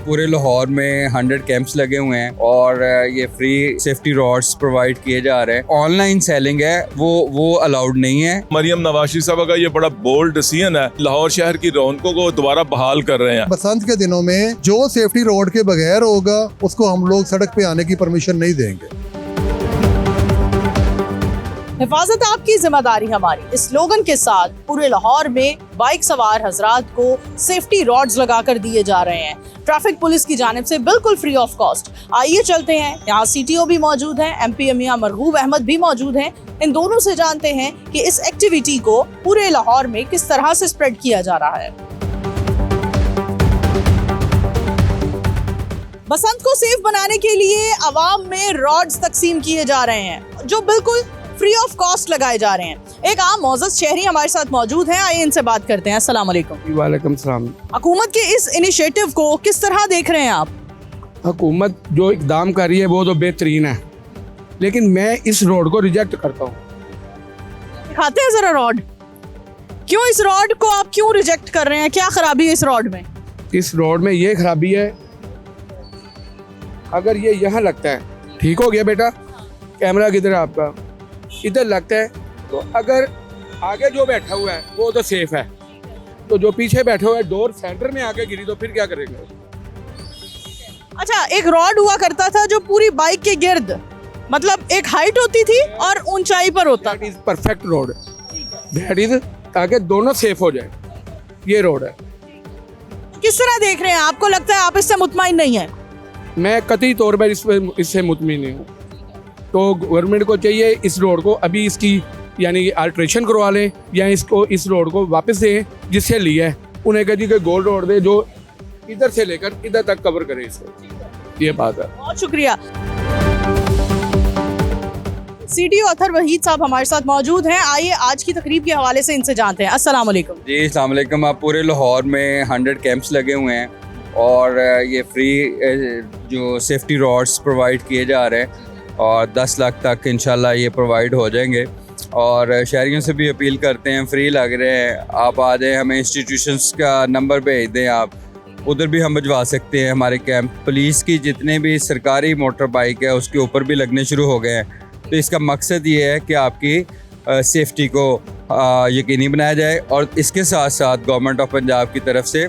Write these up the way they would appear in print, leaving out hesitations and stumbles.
पूरे लाहौर में 100 कैंप्स लगे हुए हैं और ये फ्री सेफ्टी रॉड्स प्रोवाइड किए जा रहे हैं। ऑनलाइन सेलिंग है वो अलाउड नहीं है। मरियम नवाशी साहब का ये बड़ा बोल्ड डिसीजन है, लाहौर शहर की रौनकों को दोबारा बहाल कर रहे हैं। बसंत के दिनों में जो सेफ्टी रोड के बगैर होगा उसको हम लोग सड़क पे आने की परमिशन नहीं देंगे। हिफाजत आपकी जिम्मेदारी हमारी, इस स्लोगन के साथ पूरे लाहौर में बाइक सवार हजरात को सेफ्टी रॉड्स लगाकर दिए जा रहे हैं ट्रैफिक पुलिस की जानिब से, बिल्कुल फ्री ऑफ कॉस्ट। आइए चलते हैं, यहाँ CTO भी मौजूद हैं, MP मियां मरगूब अहमद भी मौजूद हैं। इन दोनों से जानते हैं कि इस एक्टिविटी को पूरे लाहौर में किस तरह से स्प्रेड किया जा रहा है। बसंत को सेफ बनाने के लिए अवाम में रॉड्स तकसीम किए जा रहे हैं जो बिल्कुल फ्री ऑफ कॉस्ट लगाए जा रहे हैं। एक आम मौजूद शहरी हमारे साथ मौजूद हैं, आइए इनसे बात करते हैं। अस्सलाम वालेकुम। वालेकुम सलाम। हुकूमत के इस इनिशिएटिव को किस तरह देख रहे हैं आप? हुकूमत जो इकदाम कर रही है वो तो बेहतरीन है, लेकिन मैं इस रोड को रिजेक्ट करता हूँ। दिखाते हैं जरा रॉड, क्यों इस रॉड को आप क्यों रिजेक्ट कर रहे हैं? क्या खराबी है इस रॉड में? इस रोड में ये खराबी है, अगर ये यहाँ लगता है ठीक हो गया बेटा, कैमरा किधर है आपका, इधर लगता है तो अगर आगे जो बैठा हुआ है वो तो सेफ है, तो जो पीछे बैठा हुआ है डोर सेंटर में आके गिरी तो फिर क्या करेंगे? अच्छा, एक रॉड हुआ करता था जो पूरी बाइक के गिर्द, मतलब एक हाइट होती थी और ऊंचाई पर होता। That is perfect road, that is ताकि दोनों सेफ हो जाए, ये रोड है। किस तरह देख रहे हैं? आपको लगता है आप इससे मुतमईन नहीं है? मैं कतई तौर पर इससे मुतमिन नहीं हूँ। तो गवर्नमेंट को चाहिए इस रोड को अभी इसकी यानी अल्ट्रेशन करवा लें या इसको इस रोड को वापस दें जिससे लिया है, उन्हें कह दी कि गोल्ड रोड दे जो इधर से लेकर इधर तक कवर करे इसको। ये बात है। बहुत शुक्रिया। CTO अतहर वहीद साहब हमारे साथ मौजूद हैं, आइए आज की तकरीब के हवाले से इनसे जानते हैं। अस्सलाम वालेकुम। जी अस्सलाम वालेकुम। आप पूरे लाहौर में 100 कैंप्स लगे हुए हैं और ये फ्री जो सेफ्टी रॉड्स प्रोवाइड किए जा रहे हैं और 10 लाख तक इंशाल्लाह ये प्रोवाइड हो जाएंगे। और शहरियों से भी अपील करते हैं, फ्री लग रहे हैं, आप आ जाएँ, हमें इंस्टीट्यूशंस का नंबर भेज दें, आप उधर भी हम भिजवा सकते हैं हमारे कैंप। पुलिस की जितने भी सरकारी मोटर बाइक है उसके ऊपर भी लगने शुरू हो गए हैं। तो इसका मकसद ये है कि आपकी सेफ्टी को यकीनी बनाया जाए और इसके साथ साथ गवर्नमेंट ऑफ पंजाब की तरफ से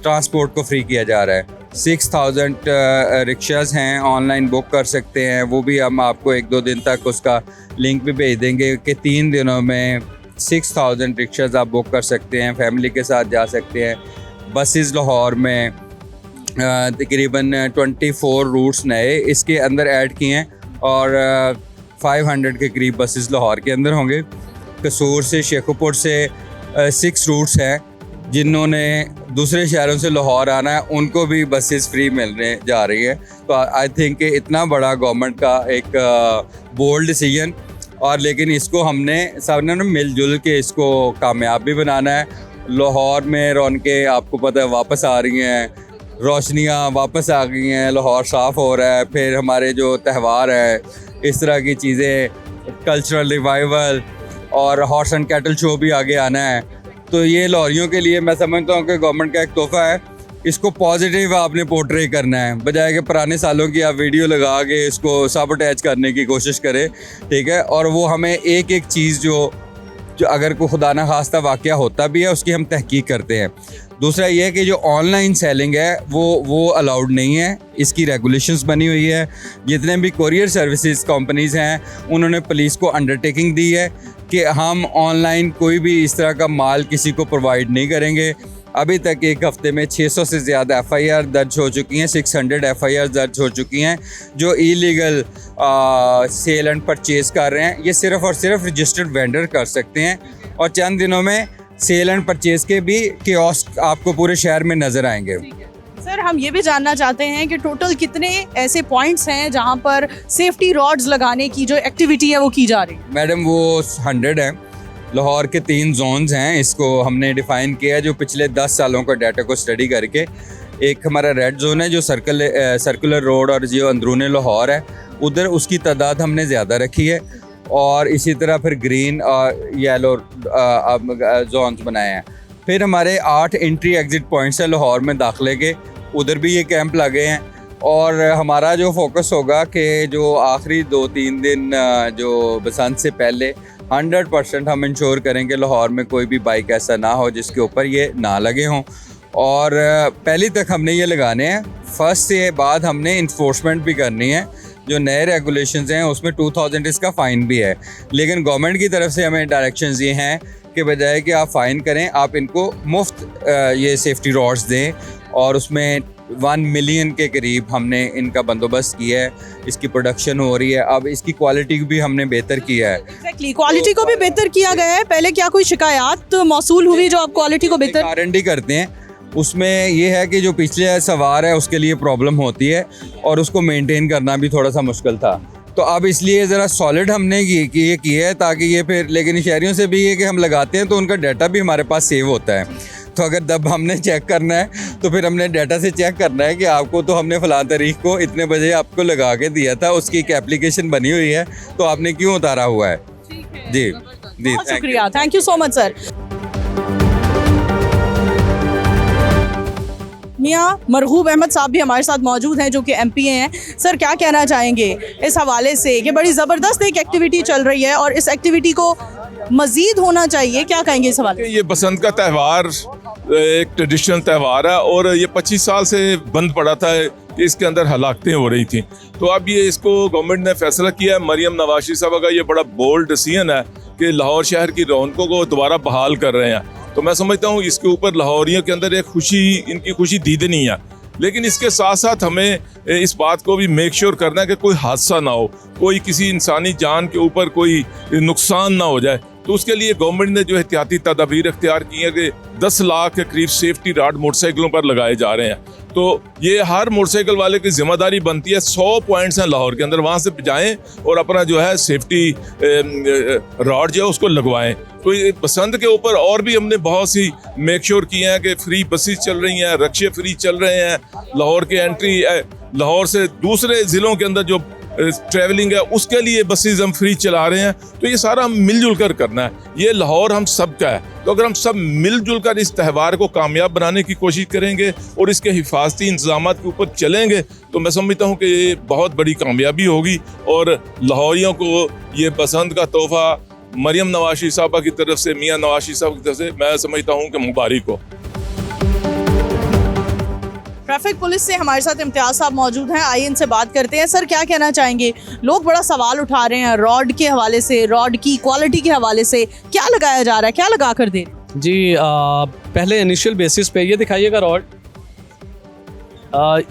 ट्रांसपोर्ट को फ्री किया जा रहा है। 6000 रिक्शाज़ हैं, ऑनलाइन बुक कर सकते हैं, वो भी हम आपको 1-2 दिन तक उसका लिंक भी भेज देंगे कि 3 दिनों में 6000 रिक्शाज़ आप बुक कर सकते हैं, फैमिली के साथ जा सकते हैं। बसेस लाहौर में तकरीबन 24 रूट्स नए इसके अंदर ऐड किए हैं और 500 के करीब बसेस लाहौर के अंदर होंगे। कसूर से शेखुपुर से 6 रूट्स हैं, जिन्होंने दूसरे शहरों से लाहौर आना है उनको भी बसेस फ्री मिलने जा रही है। तो आई थिंक कि इतना बड़ा गवर्नमेंट का एक बोल्ड डिसीजन, और लेकिन इसको हमने सबने मिलजुल के इसको कामयाब भी बनाना है। लाहौर में रौनकें आपको पता है वापस आ रही हैं, रोशनियाँ वापस आ गई हैं, लाहौर साफ़ हो रहा है, फिर हमारे जो त्यौहार है इस तरह की चीज़ें, कल्चरल रिवाइवल और हॉर्स एंड कैटल शो भी आगे आना है। तो ये लाहौरियों के लिए मैं समझता हूँ कि गवर्नमेंट का एक तोहफ़ा है, इसको पॉजिटिव आपने पोर्ट्रे करना है, बजाय कि पुराने सालों की आप वीडियो लगा के इसको सब अटैच करने की कोशिश करें, ठीक है। और वो हमें एक एक चीज़ जो अगर कोई खुदा ना खास्ता वाक़या होता भी है उसकी हम तहकीक करते हैं। दूसरा ये है कि जो ऑनलाइन सेलिंग है वो अलाउड नहीं है, इसकी रेगुलेशंस बनी हुई है। जितने भी कोरियर सर्विसेज कंपनीज़ हैं उन्होंने पुलिस को अंडरटेकिंग दी है कि हम ऑनलाइन कोई भी इस तरह का माल किसी को प्रोवाइड नहीं करेंगे। अभी तक एक हफ़्ते में 600 से ज़्यादा FIR दर्ज हो चुकी हैं, 600 FIR दर्ज हो चुकी हैं जो इलीगल सेल एंड परचेज़ कर रहे हैं। ये सिर्फ़ और सिर्फ रजिस्टर्ड वेंडर कर सकते हैं और चंद दिनों में सेल एंड परचेज़ के भी कियोस्क आपको पूरे शहर में नज़र आएंगे। सर, हम ये भी जानना चाहते हैं कि टोटल कितने ऐसे पॉइंट्स हैं जहाँ पर सेफ्टी रॉड्स लगाने की जो एक्टिविटी है वो की जा रही है? मैडम वो 100 हैं। लाहौर के 3 जोन्स हैं, इसको हमने डिफ़ाइन किया है जो पिछले 10 सालों का डाटा को स्टडी करके। एक हमारा रेड जोन है जो सर्कुलर रोड और जो अंदरूनी लाहौर है उधर उसकी तादाद हमने ज़्यादा रखी है, और इसी तरह फिर ग्रीन और येलो जोन्स बनाए हैं। फिर हमारे 8 एंट्री एग्ज़िट पॉइंट्स हैं लाहौर में दाखिले के, उधर भी ये कैंप लगे हैं। और हमारा जो फोकस होगा कि जो आखिरी 2-3 दिन जो बसंत से पहले 100% हम इंश्योर करेंगे लाहौर में कोई भी बाइक ऐसा ना हो जिसके ऊपर ये ना लगे हों। और पहली तक हमने ये लगाने हैं, फर्स्ट से बाद हमने इन्फोर्समेंट भी करनी है। जो नए रेगुलेशंस हैं उसमें 2000 इसका फ़ाइन भी है, लेकिन गवर्नमेंट की तरफ से हमें डायरेक्शंस ये हैं कि बजाय कि आप फ़ाइन करें आप इनको मुफ्त ये सेफ्टी रॉड्स दें। और उसमें 1 मिलियन के करीब हमने इनका बंदोबस्त किया है, इसकी प्रोडक्शन हो रही है। अब इसकी क्वालिटी भी हमने बेहतर किया है। एग्जैक्टली, क्वालिटी को भी बेहतर किया गया है। पहले क्या कोई शिकायत मौसूल हुई जो आप क्वालिटी को बेहतर गारंटी करते हैं? उसमें ये है कि जो पिछले सवार है उसके लिए प्रॉब्लम होती है और उसको मेंटेन करना भी थोड़ा सा मुश्किल था, तो अब इसलिए ज़रा सॉलिड हमने ये किया है ताकि ये फिर, लेकिन शहरियों से भी ये कि हम लगाते हैं तो उनका डाटा भी हमारे पास सेव होता है। तो अगर दब हमने चेक करना है तो फिर हमने डाटा से चेक करना है कि आपको तो हमने फ़लाँ तारीख को इतने बजे आपको लगा के दिया था, उसकी एक एप्लीकेशन बनी हुई है, तो आपने क्यों उतारा हुआ है। जी जी, बहुत शुक्रिया, thank you so much sir. मियाँ मरगूब अहमद साहब भी हमारे साथ मौजूद हैं जो कि एमपी हैं। सर क्या कहना चाहेंगे इस हवाले से कि बड़ी ज़बरदस्त एक एक्टिविटी चल रही है और इस एक्टिविटी को मज़ीद होना चाहिए, क्या कहेंगे इस हवाले से? ये बसंत का त्यौहार एक ट्रेडिशनल त्यौहार है और ये 25 साल से बंद पड़ा था कि इसके अंदर हलाकतें हो रही थी। तो अब ये इसको गवर्नमेंट ने फैसला किया है। मरियम नवाज़ साहब का ये बड़ा बोल्ड डिसीजन है कि लाहौर शहर की रौनकों को दोबारा बहाल कर रहे हैं। तो मैं समझता हूँ इसके ऊपर लाहौरियों के अंदर एक खुशी, इनकी खुशी दीदनी है। लेकिन इसके साथ साथ हमें इस बात को भी मेक श्योर करना है कि कोई हादसा ना हो, कोई किसी इंसानी जान के ऊपर कोई नुकसान ना हो जाए। तो उसके लिए गवर्नमेंट ने जो एहतियाती तदाबीर इख्तियार की है कि 10 लाख के करीब सेफ्टी रॉड मोटरसाइकिलों पर लगाए जा रहे हैं। तो ये हर मोटरसाइकिल वाले की जिम्मेदारी बनती है, 100 पॉइंट्स हैं लाहौर के अंदर, वहाँ से जाएं और अपना जो है सेफ्टी रॉड जो है उसको लगवाएं। तो ये बसंत के ऊपर और भी हमने बहुत सी मेक श्योर किए हैं कि फ्री बसेस चल रही हैं, रक्शे फ्री चल रहे हैं, लाहौर के एंट्री लाहौर से दूसरे ज़िलों के अंदर जो ट्रैवलिंग है उसके लिए बसेस हम फ्री चला रहे हैं। तो ये सारा हम मिलजुल कर करना है, ये लाहौर हम सब का है। तो अगर हम सब मिलजुल कर इस त्यौहार को कामयाब बनाने की कोशिश करेंगे और इसके हिफाजती इंतजाम के ऊपर चलेंगे तो मैं समझता हूँ कि ये बहुत बड़ी कामयाबी होगी और लाहौरियों को ये बसंत का तोहफा मरियम नवाज़ साहबा की तरफ से, मियाँ नवाज़ साहब की तरफ से मैं समझता हूँ कि मुबारक हो। ट्रैफिक पुलिस से हमारे साथ इम्तियाज साहब मौजूद हैं, आइए इनसे बात करते हैं। सर क्या कहना चाहेंगे? लोग बड़ा सवाल उठा रहे हैं रॉड के हवाले से, रॉड की क्वालिटी के हवाले से, क्या लगाया जा रहा है, क्या लगा कर दे? जी पहले इनिशियल बेसिस पे ये दिखाइएगा रॉड।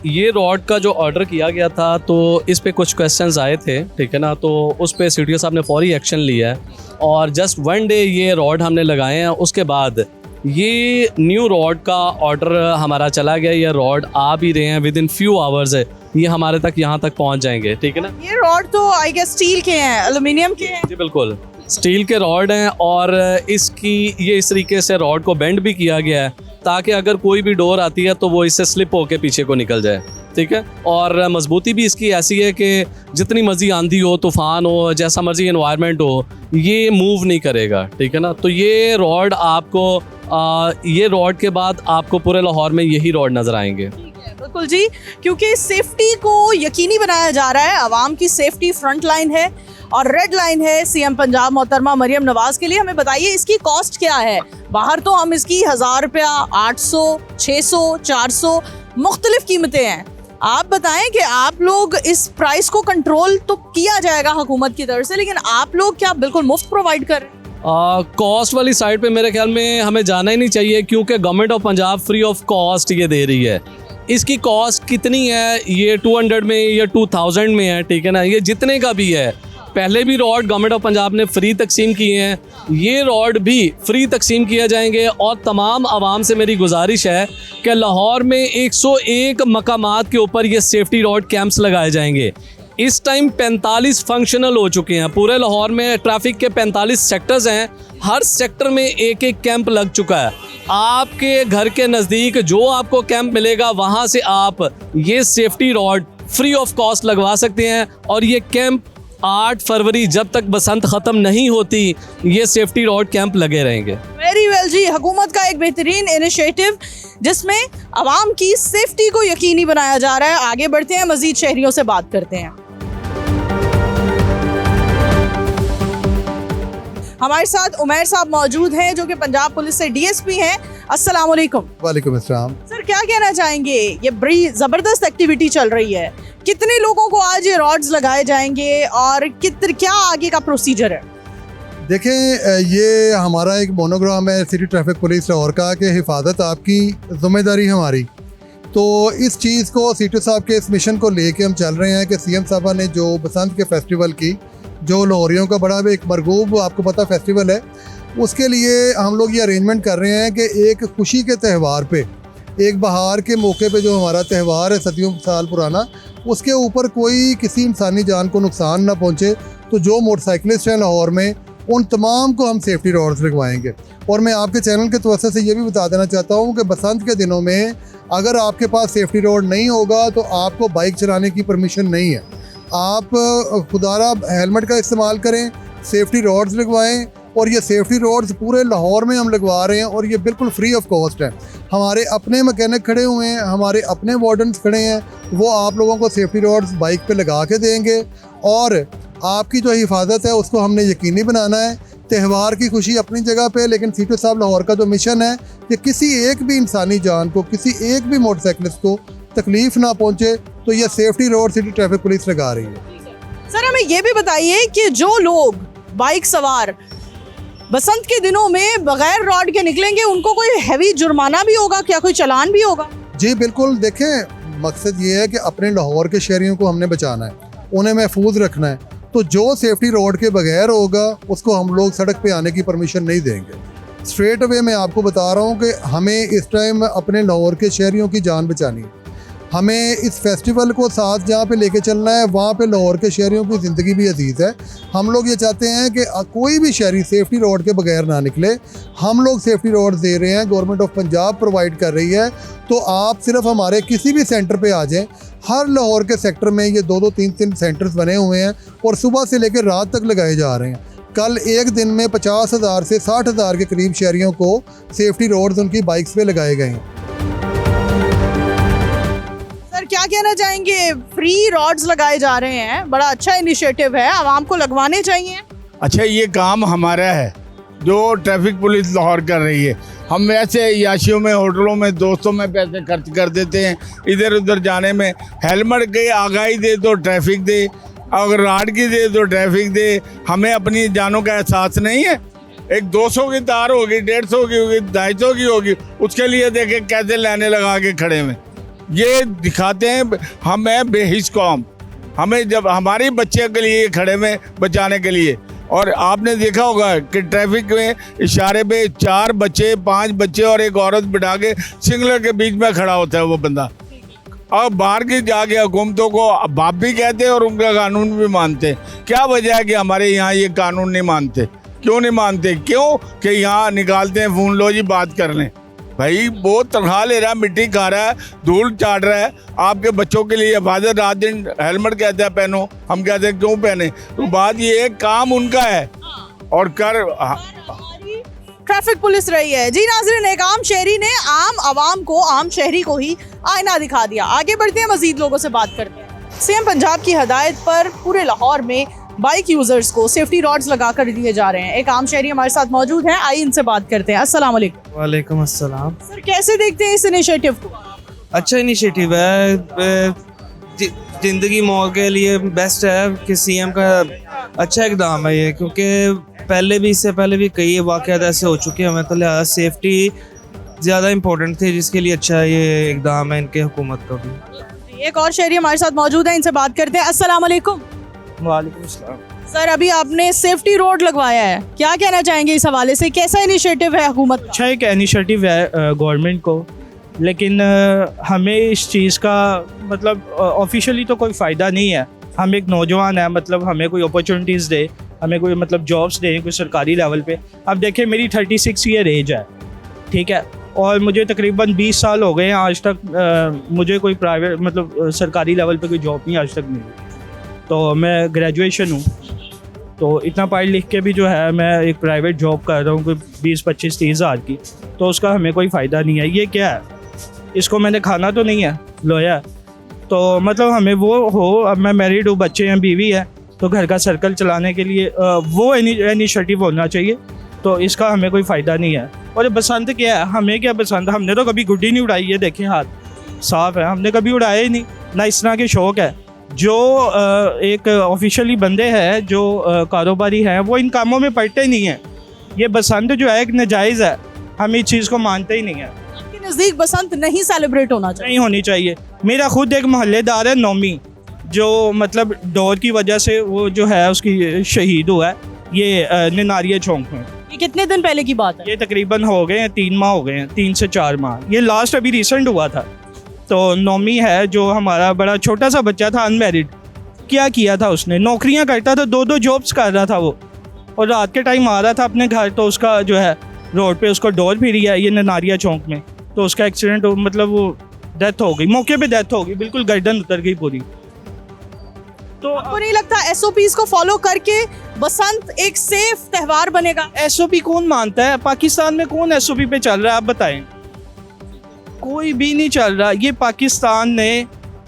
ये रॉड का जो ऑर्डर किया गया था तो इस पे कुछ क्वेश्चंस आए थे, ठीक है ना, तो उस पे सीटीओ साहब ने फौरी एक्शन लिया है और जस्ट 1 डे ये रॉड हमने लगाए हैं। उसके बाद ये न्यू रॉड का ऑर्डर हमारा चला गया, ये रॉड आ भी रहे हैं, विद इन फ्यू आवर्स है ये हमारे तक यहाँ तक पहुँच जाएंगे, ठीक है ना। ये रॉड तो आई गेस स्टील के हैं, एल्युमिनियम के हैं? जी बिल्कुल स्टील के रॉड हैं और इसकी ये इस तरीके से रॉड को बेंड भी किया गया है ताकि अगर कोई भी डोर आती है तो वो इससे स्लिप होके पीछे को निकल जाए, ठीक है। और मजबूती भी इसकी ऐसी है कि जितनी मर्जी आंधी हो, तूफ़ान हो, जैसा मर्जी एनवायरनमेंट हो, ये मूव नहीं करेगा, ठीक है ना। तो ये रॉड आपको ये रॉड के बाद आपको पूरे लाहौर में यही रॉड नज़र आएंगे। बिल्कुल जी, क्योंकि सेफ्टी को यकीनी बनाया जा रहा है, आवाम की सेफ्टी फ्रंट लाइन है और रेड लाइन है सीएम पंजाब मोहतरमा मरियम नवाज़ के लिए। हमें बताइए इसकी कॉस्ट क्या है? बाहर तो हम इसकी 1000 रुपया, 800, 600, 400 मुख्तलिफ कीमतें हैं। आप बताएं कि आप लोग इस प्राइस को कंट्रोल तो किया जाएगा हुकूमत की तरफ से, लेकिन आप लोग क्या बिल्कुल मुफ्त प्रोवाइड कर रहे हैं? कॉस्ट वाली साइड पे मेरे ख्याल में हमें जाना ही नहीं चाहिए क्योंकि government of Punjab free of cost ये दे रही है। इसकी कॉस्ट कितनी है? ये 200 में या 2000 में है, ठीक है ना। ये जितने का भी है, पहले भी रॉड गवर्नमेंट ऑफ पंजाब ने फ्री तकसीम किए हैं, ये रॉड भी फ्री तकसीम किए जाएंगे। और तमाम आवाम से मेरी गुजारिश है कि लाहौर में 101 मकामात के ऊपर ये सेफ्टी रॉड कैंप्स लगाए जाएंगे। इस टाइम 45 फंक्शनल हो चुके हैं। पूरे लाहौर में ट्रैफिक के 45 सेक्टर्स हैं, हर सेक्टर में एक एक कैंप लग चुका है। आपके घर के नज़दीक जो आपको कैंप मिलेगा वहाँ से आप ये safety rod free of cost लगवा सकते हैं। और ये कैंप 8 फरवरी जब तक बसंत ख़त्म नहीं होती ये सेफ्टी रॉड कैंप लगे रहेंगे। वेरी जी, हुकूमत का एक बेहतरीन इनिशिएटिव जिसमें आवाम की सेफ्टी को यकीनी बनाया जा रहा है। आगे बढ़ते हैं, मजीद शहरियों से बात करते हैं। हमारे साथ उमैर साहब मौजूद हैं जो कि पंजाब पुलिस से डीएसपी हैं। अस्सलाम वालेकुम। वालेकुम अस्सलाम। सर, क्या कहना चाहेंगे, ये बड़ी ज़बरदस्त एक्टिविटी चल रही है, कितने लोगों को आज ये रॉड्स लगाए जाएंगे और क्या आगे का प्रोसीजर है? देखें, ये हमारा एक मोनोग्राम है सिटी ट्रैफिक पुलिस लाहौर का कि हिफाजत आपकी ज़िम्मेदारी हमारी। तो इस चीज़ को सीटू साहब के इस मिशन को लेके हम चल रहे हैं कि सीएम साहबा ने जो बसंत के फेस्टिवल की, जो लाहौरियों का बड़ा एक मरगूब आपको पता फेस्टिवल है, उसके लिए हम लोग ये अरेंजमेंट कर रहे हैं कि एक खुशी के त्यौहार पे, एक बहार के मौके पे जो हमारा त्यौहार है सदियों साल पुराना, उसके ऊपर कोई किसी इंसानी जान को नुकसान ना पहुँचे। तो जो मोटरसाइकिलिस्ट हैं लाहौर में, उन तमाम को हम सेफ्टी रॉड्स लगवाएंगे। और मैं आपके चैनल के तवज्जो से ये भी बता देना चाहता हूँ कि बसंत के दिनों में अगर आपके पास सेफ्टी रॉड नहीं होगा तो आपको बाइक चलाने की परमिशन नहीं है। आप खुदारा हेलमेट का इस्तेमाल करें, सेफ्टी रॉड्स लगवाएं। और ये सेफ्टी रॉड्स पूरे लाहौर में हम लगवा रहे हैं और ये बिल्कुल फ्री ऑफ कॉस्ट है। हमारे अपने मैकेनिक खड़े हुए हैं, हमारे अपने वार्डन्स खड़े हैं, वो आप लोगों को सेफ्टी रॉड्स बाइक पे लगा के देंगे। और आपकी जो हिफाजत है उसको हमने यकीनी बनाना है। त्यौहार की खुशी अपनी जगह पे, लेकिन सीटू साहब लाहौर का जो मिशन है कि किसी एक भी इंसानी जान को, किसी एक भी मोटरसाइकिलिस्ट को तकलीफ ना पहुँचे, तो ये safety road city traffic police लगा रही है। सर, हमें ये भी बताइए कि जो लोग बाइक सवार बसंत के दिनों में बगैर रॉड के निकलेंगे, उनको कोई हैवी जुर्माना भी होगा क्या, कोई चालान भी होगा? जी बिल्कुल। देखें, मकसद ये है कि अपने लाहौर के शहरियों को हमने बचाना है, उन्हें महफूज रखना है। तो जो सेफ्टी रोड के बगैर होगा उसको हम लोग सड़क पे आने की परमिशन नहीं देंगे। स्ट्रेट अवे मैं आपको बता रहा हूँ कि हमें इस टाइम अपने लाहौर के शहरियों की जान बचानी है। हमें इस फेस्टिवल को साथ जहाँ पे लेके चलना है, वहाँ पे लाहौर के शहरियों की ज़िंदगी भी अजीज़ है। हम लोग ये चाहते हैं कि कोई भी शहरी सेफ्टी रोड के बगैर ना निकले। हम लोग सेफ्टी रोड दे रहे हैं, गवर्नमेंट ऑफ पंजाब प्रोवाइड कर रही है। तो आप सिर्फ हमारे किसी भी सेंटर पे आ जाएं। हर लाहौर के सेक्टर में ये 2-2, 3-3 सेंटर्स बने हुए हैं और सुबह से लेकर रात तक लगाए जा रहे हैं। कल एक दिन में 50,000 से 60,000 के करीब शहरियों को सेफ्टी रोड्स उनकी बाइक्स पे लगाए गए हैं। सर, क्या कहना चाहेंगे, फ्री रॉड्स लगाए जा रहे हैं, बड़ा अच्छा इनिशिएटिव है, आवाम को लगवाने चाहिए? अच्छा, ये काम हमारा है जो ट्रैफिक पुलिस लाहौर कर रही है। हम वैसे याशियों में, होटलों में, दोस्तों में पैसे खर्च कर देते हैं इधर उधर जाने में। हेलमेट की आगाही दे तो ट्रैफिक दे, अगर राड की दे तो ट्रैफिक दे। हमें अपनी जानों का एहसास नहीं है। एक 200 की तार होगी, 150 की होगी, 250 की होगी, उसके लिए देखे कैसे लाइनें लगा के खड़े हुए। ये दिखाते हैं हम हैं बेहिस कौम। हमें जब हमारे बच्चे के लिए खड़े में बचाने के लिए। और आपने देखा होगा कि ट्रैफिक में इशारे पे 4 बच्चे, 5 बच्चे और एक औरत बिठा के सिग्नल के बीच में खड़ा होता है वो बंदा। और बाहर की जाके हुकूमतों को बाप भी कहते हैं और उनका कानून भी मानते हैं। क्या वजह है कि हमारे यहाँ ये कानून नहीं मानते? क्यों नहीं मानते? क्यों कि यहाँ निकालते हैं फ़ोन, लो जी बात कर लें। भाई बहुत तनख्वाह ले रहा है, मिट्टी खा रहा है, धूल चाट रहा है, आपके बच्चों के लिए हिफाजत रात दिन हेलमेट कहता है पहनो, हम कहते हैं क्यों पहने? तो बात ये है, काम उनका है और कर ट्रैफिक पुलिस रही है। जी नाज़रीन, एक आम शहरी ने आम आवाम को, आम शहरी को ही आईना दिखा दिया। आगे बढ़ते हैं, मजीद लोगों से बात करते हैं। सीएम पंजाब की हदायत पर पूरे लाहौर में बाइक यूजर्स को सेफ्टी रॉड्स लगा कर दिए जा रहे हैं। एक आम शहरी हमारे साथ मौजूद हैं, आइए इनसे बात करते हैं। अस्सलाम वालेकुम। वालेकुम अस्सलाम। सर, कैसे देखते हैं इस इनिशिएटिव को? अच्छा इनिशिएटिव है, ज़िंदगी मोड़ के लिए बेस्ट है कि सीएम का अच्छा इकदाम है ये, क्योंकि पहले भी, इससे पहले भी कई वाक़यात ऐसे हो चुके हैं। हमें तो लिहाजा सेफ्टी ज़्यादा इम्पोर्टेंट थे, जिसके लिए अच्छा ये इकदाम है इनके हुकूमत का भी। एक और शहरी हमारे साथ मौजूद है, इनसे बात करते हैं। अस्सलाम वालेकुम। वालेकुम अस्सलाम। सर, अभी आपने सेफ्टी रोड लगवाया है, क्या कहना चाहेंगे इस हवाले से? कैसा इनिशिएटिव है हुकूमत? अच्छा एक इनिशिएटिव है गवर्नमेंट को, लेकिन हमें इस चीज़ का मतलब ऑफिशियली तो कोई फ़ायदा नहीं है। हम एक नौजवान है, मतलब हमें कोई अपॉर्चुनिटीज़ दे, हमें कोई मतलब जॉब्स दें कोई सरकारी लेवल पे। अब देखिए मेरी 36 ईयर एज है, ठीक है, और मुझे तकरीबन 20 साल हो गए हैं, आज तक मुझे कोई प्राइवेट मतलब सरकारी लेवल पे कोई जॉब नहीं आज तक मिली। तो मैं ग्रेजुएशन हूँ, तो इतना पढ़ लिख के भी जो है मैं एक प्राइवेट जॉब कर रहा हूँ कोई 20-25-30 हज़ार की, तो उसका हमें कोई फ़ायदा नहीं है। ये क्या है, इसको मैंने खाना तो नहीं है लोया, तो मतलब हमें वो हो, अब मैं मैरिड हूँ, बच्चे हैं, बीवी है, तो घर का सर्कल चलाने के लिए वो इनिशिएटिव होना चाहिए, तो इसका हमें कोई फ़ायदा नहीं है। और बसंत क्या है, हमें क्या बसंत, हमने तो कभी गुड्डी नहीं उड़ाई है, देखें हाथ साफ़ है, हमने कभी उड़ाया ही नहीं, ना इस तरह के शौक़ है। जो एक ऑफिशियली बंदे हैं, जो कारोबारी हैं, वो इन कामों में पड़ते नहीं हैं। ये बसंत जो है एक नाजायज़ है, हम इस चीज़ को मानते ही नहीं हैं। आपके नज़दीक बसंत नहीं सेलिब्रेट होना चाहिए? नहीं होनी चाहिए। मेरा खुद एक मोहल्लेदार है नौमी, जो मतलब डोर की वजह से वो जो है उसकी शहीद हुआ है, ये निनारिया चौक में। ये कितने दिन पहले की बात है? ये तकरीबन हो गए हैं 3 माह हो गए हैं, 3 से 4 माह। ये लास्ट अभी रिसेंट हुआ था। तो नौमी है जो हमारा बड़ा छोटा सा बच्चा था, अनमैरिड, क्या किया था उसने, नौकरियां करता था, 2-2 जॉब्स कर रहा था वो, और रात के टाइम आ रहा था अपने घर, तो उसका जो है रोड पे उसको डोर फिरी है, ये ननारिया चौक में, तो उसका एक्सीडेंट मतलब वो डेथ हो गई, मौके पे डेथ हो गई, बिल्कुल गर्दन उतर गई पूरी। तो आपको नहीं लगता SOPs को फॉलो करके बसंत एक सेफ त्यौहार बनेगा? SOP कौन मानता है? पाकिस्तान में कौन SOP पे चल रहा है, आप बताएं? कोई भी नहीं चल रहा। ये पाकिस्तान ने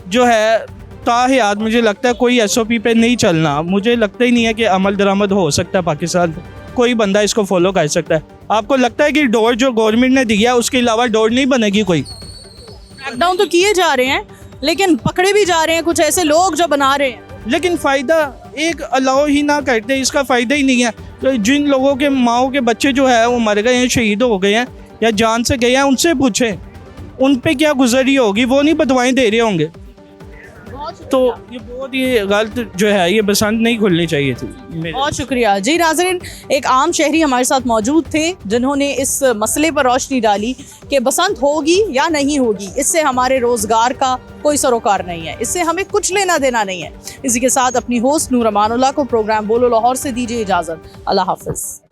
जो है ताहयात, मुझे लगता है कोई SOP पे नहीं चलना, मुझे लगता ही नहीं है कि अमल दरामद हो सकता है पाकिस्तान, कोई बंदा इसको फॉलो कर सकता है। आपको लगता है कि डोर जो गवर्नमेंट ने दिया उसके अलावा डोर नहीं बनेगी कोई? क्रैकडाउन तो किए जा रहे हैं, लेकिन पकड़े भी जा रहे हैं कुछ ऐसे लोग जो बना रहे हैं। लेकिन फ़ायदा एक अलाउ ही ना करते, इसका फ़ायदा ही नहीं है। तो जिन लोगों के माओ के बच्चे जो है वो मर गए हैं, शहीद हो गए हैं या जान से गए हैं, उनसे पूछें उन पे क्या गुजरी होगी, वो नहीं बदवाएं दे रहे होंगे। तो ये बहुत ही गलत जो है, ये बसंत नहीं खुलनी चाहिए थी। बहुत शुक्रिया जी। नाज़रीन, एक आम शहरी हमारे साथ मौजूद थे जिन्होंने इस मसले पर रोशनी डाली कि बसंत होगी या नहीं होगी, इससे हमारे रोज़गार का कोई सरोकार नहीं है, इससे हमें कुछ लेना देना नहीं है। इसी के साथ अपनी होस्ट नूर अमानुल्लाह को प्रोग्राम बोलो लाहौर से दीजिए इजाज़त। अल्लाह हाफ़िज़।